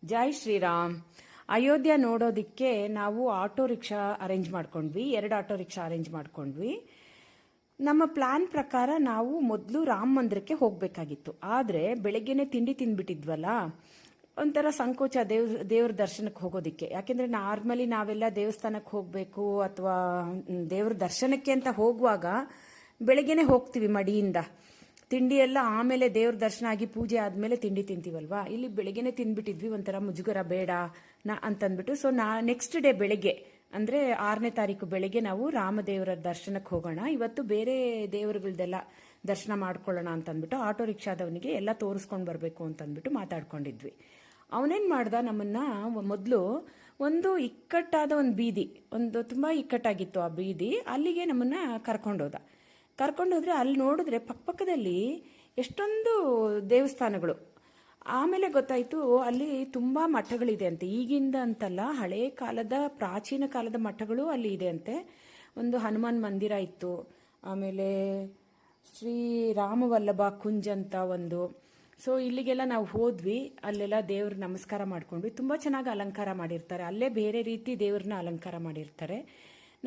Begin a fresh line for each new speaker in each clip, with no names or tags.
ಜೈ ಶ್ರೀರಾಮ್. ಅಯೋಧ್ಯ ನೋಡೋದಿಕ್ಕೆ ನಾವು auto rickshaw arrange ಮಾಡ್ಕೊಂಡ್ವಿ. 2 ಆಟೋ ರಿಕ್ಷಾ ಅರೇಂಜ್ ಮಾಡ್ಕೊಂಡ್ವಿ. ನಮ್ಮ ಪ್ಲಾನ್ ಪ್ರಕಾರ ನಾವು ಮೊದಲು ರಾಮ ಮಂದಿರಕ್ಕೆ ಹೋಗಬೇಕಾಗಿತ್ತು. ಆದರೆ ಬೆಳಗ್ಗೆನೆ ತಿಂಡಿ ತಿಂದ್ಬಿಟ್ಟಿದ್ವಲ್ಲ, ಒಂಥರ ಸಂಕೋಚ ದೇವ್ರ ದರ್ಶನಕ್ಕೆ ಹೋಗೋದಿಕ್ಕೆ. ಯಾಕೆಂದ್ರೆ ನಾರ್ಮಲಿ ನಾವೆಲ್ಲ ದೇವಸ್ಥಾನಕ್ಕೆ ಹೋಗಬೇಕು ಅಥವಾ ದೇವ್ರ ದರ್ಶನಕ್ಕೆ ಅಂತ ಹೋಗುವಾಗ ಬೆಳಗ್ಗೆನೆ ಹೋಗ್ತೀವಿ ಮಡಿಯಿಂದ. ತಿಂಡಿ ಎಲ್ಲ ಆಮೇಲೆ ದೇವ್ರ ದರ್ಶನ ಆಗಿ ಪೂಜೆ ಆದಮೇಲೆ ತಿಂಡಿ ತಿಂತೀವಲ್ವಾ. ಇಲ್ಲಿ ಬೆಳಗ್ಗೆನೆ ತಿಂದ್ಬಿಟ್ಟಿದ್ವಿ, ಒಂಥರ ಮುಜುಗರ ಬೇಡ ಅಂತಂದ್ಬಿಟ್ಟು. ಸೊ ನೆಕ್ಸ್ಟ್ ಡೇ ಬೆಳಗ್ಗೆ ಅಂದರೆ 6ನೇ ತಾರೀಕು ಬೆಳಗ್ಗೆ ನಾವು ರಾಮದೇವರ ದರ್ಶನಕ್ಕೆ ಹೋಗೋಣ, ಇವತ್ತು ಬೇರೆ ದೇವರುಗಳದೆಲ್ಲ ದರ್ಶನ ಮಾಡ್ಕೊಳ್ಳೋಣ ಅಂತಂದ್ಬಿಟ್ಟು ಆಟೋ ರಿಕ್ಷಾದವನಿಗೆ ಎಲ್ಲ ತೋರಿಸ್ಕೊಂಡು ಬರಬೇಕು ಅಂತಂದ್ಬಿಟ್ಟು ಮಾತಾಡ್ಕೊಂಡಿದ್ವಿ. ಅವನೇನು ಮಾಡ್ದ, ನಮ್ಮನ್ನ ಮೊದಲು ಒಂದು ಇಕ್ಕಟ್ಟಾದ ಒಂದು ಬೀದಿ, ಒಂದು ತುಂಬ ಇಕ್ಕಟ್ಟಾಗಿತ್ತು ಆ ಬೀದಿ, ಅಲ್ಲಿಗೆ ನಮ್ಮನ್ನ ಕರ್ಕೊಂಡೋದ್ರೆ ಅಲ್ಲಿ ನೋಡಿದ್ರೆ ಪಕ್ಕದಲ್ಲಿ ಎಷ್ಟೊಂದು ದೇವಸ್ಥಾನಗಳು. ಆಮೇಲೆ ಗೊತ್ತಾಯಿತು ಅಲ್ಲಿ ತುಂಬ ಮಠಗಳಿದೆ ಅಂತೆ. ಈಗಿಂದ ಅಂತಲ್ಲ, ಹಳೇ ಕಾಲದ ಪ್ರಾಚೀನ ಕಾಲದ ಮಠಗಳು ಅಲ್ಲಿ ಇದೆ ಅಂತೆ. ಒಂದು ಹನುಮಾನ್ ಮಂದಿರ ಇತ್ತು, ಆಮೇಲೆ ಶ್ರೀ ರಾಮವಲ್ಲಭ ಕುಂಜ್ ಅಂತ ಒಂದು. ಸೊ ಇಲ್ಲಿಗೆಲ್ಲ ನಾವು ಹೋದ್ವಿ, ಅಲ್ಲೆಲ್ಲ ದೇವ್ರ ನಮಸ್ಕಾರ ಮಾಡ್ಕೊಂಡ್ವಿ. ತುಂಬ ಚೆನ್ನಾಗಿ ಅಲಂಕಾರ ಮಾಡಿರ್ತಾರೆ, ಅಲ್ಲೇ ಬೇರೆ ರೀತಿ ದೇವ್ರನ್ನ ಅಲಂಕಾರ ಮಾಡಿರ್ತಾರೆ.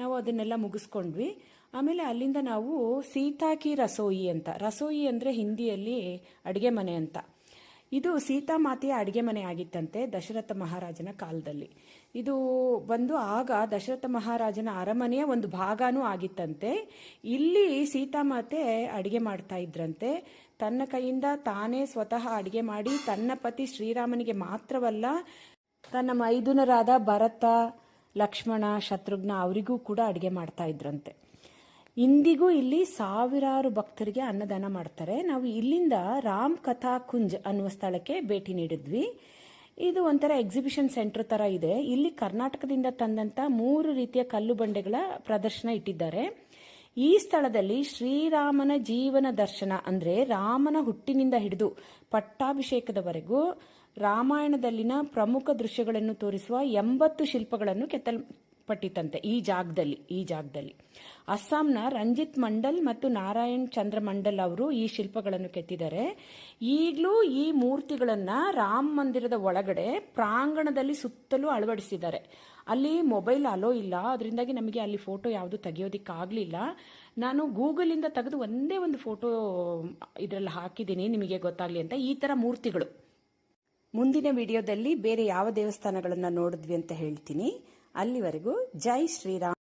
ನಾವು ಅದನ್ನೆಲ್ಲ ಮುಗಿಸ್ಕೊಂಡ್ವಿ. ಆಮೇಲೆ ಅಲ್ಲಿಂದ ನಾವು ಸೀತಾಕಿ ರಸೋಯಿ ಅಂತ, ರಸೋಯಿ ಅಂದರೆ ಹಿಂದಿಯಲ್ಲಿ ಅಡುಗೆ ಮನೆ ಅಂತ. ಇದು ಸೀತಾಮಾತೆಯ ಅಡುಗೆ ಮನೆ ಆಗಿತ್ತಂತೆ ದಶರಥ ಮಹಾರಾಜನ ಕಾಲದಲ್ಲಿ. ಇದು ಬಂದು ಆಗ ದಶರಥ ಮಹಾರಾಜನ ಅರಮನೆಯ ಒಂದು ಭಾಗನೂ ಆಗಿತ್ತಂತೆ. ಇಲ್ಲಿ ಸೀತಾಮಾತೆ ಅಡುಗೆ ಮಾಡ್ತಾ ಇದ್ರಂತೆ. ತನ್ನ ಕೈಯಿಂದ ತಾನೇ ಸ್ವತಃ ಅಡುಗೆ ಮಾಡಿ ತನ್ನ ಪತಿ ಶ್ರೀರಾಮನಿಗೆ ಮಾತ್ರವಲ್ಲ, ತನ್ನ ಮೈದುನರಾದ ಭರತ, ಲಕ್ಷ್ಮಣ, ಶತ್ರುಘ್ನ ಅವರಿಗೂ ಕೂಡ ಅಡುಗೆ ಮಾಡ್ತಾ ಇದ್ರಂತೆ. ಇಂದಿಗೂ ಇಲ್ಲಿ ಸಾವಿರಾರು ಭಕ್ತರಿಗೆ ಅನ್ನದಾನ ಮಾಡ್ತಾರೆ. ನಾವು ಇಲ್ಲಿಂದ ರಾಮ್ ಕಥಾ ಕುಂಜ್ ಅನ್ನುವ ಸ್ಥಳಕ್ಕೆ ಭೇಟಿ ನೀಡಿದ್ವಿ. ಇದು ಒಂಥರ ಎಕ್ಸಿಬಿಷನ್ ಸೆಂಟರ್ ತರ ಇದೆ. ಇಲ್ಲಿ ಕರ್ನಾಟಕದಿಂದ ತಂದಂತ 3 ರೀತಿಯ ಕಲ್ಲು ಬಂಡೆಗಳ ಪ್ರದರ್ಶನ ಇಟ್ಟಿದ್ದಾರೆ. ಈ ಸ್ಥಳದಲ್ಲಿ ಶ್ರೀರಾಮನ ಜೀವನ ದರ್ಶನ ಅಂದ್ರೆ ರಾಮನ ಹುಟ್ಟಿನಿಂದ ಹಿಡಿದು ಪಟ್ಟಾಭಿಷೇಕದವರೆಗೂ ರಾಮಾಯಣದಲ್ಲಿನ ಪ್ರಮುಖ ದೃಶ್ಯಗಳನ್ನು ತೋರಿಸುವ 80 ಶಿಲ್ಪಗಳನ್ನು ಕೆತ್ತಲ್ಪಟ್ಟಿತ್ತಂತೆ ಈ ಜಾಗದಲ್ಲಿ. ಅಸ್ಸಾಂನ ರಂಜಿತ್ ಮಂಡಲ್ ಮತ್ತು ನಾರಾಯಣ್ ಚಂದ್ರ ಮಂಡಲ್ ಅವರು ಈ ಶಿಲ್ಪಗಳನ್ನು ಕೆತ್ತಿದ್ದಾರೆ. ಈಗಲೂ ಈ ಮೂರ್ತಿಗಳನ್ನ ರಾಮ ಮಂದಿರದ ಒಳಗಡೆ ಪ್ರಾಂಗಣದಲ್ಲಿ ಸುತ್ತಲೂ ಅಳವಡಿಸಿದ್ದಾರೆ. ಅಲ್ಲಿ ಮೊಬೈಲ್ ಅಲೋ ಇಲ್ಲ, ಅದರಿಂದಾಗಿ ನಮಗೆ ಅಲ್ಲಿ ಫೋಟೋ ಯಾವುದು ತೆಗೆಯೋದಿಕ್ಕಾಗಲಿಲ್ಲ. ನಾನು ಗೂಗಲಿಂದ ತೆಗೆದು ಒಂದೇ ಒಂದು ಫೋಟೋ ಇದರಲ್ಲಿ ಹಾಕಿದ್ದೀನಿ ನಿಮಗೆ ಗೊತ್ತಾಗಲಿ ಅಂತ. ಈ ಥರ ಮೂರ್ತಿಗಳು. ಮುಂದಿನ ವಿಡಿಯೋದಲ್ಲಿ ಬೇರೆ ಯಾವ ದೇವಸ್ಥಾನಗಳನ್ನು ನೋಡಿದ್ವಿ ಅಂತ ಹೇಳ್ತೀನಿ. ಅಲ್ಲಿವರೆಗೂ ಜೈ ಶ್ರೀರಾಮ್.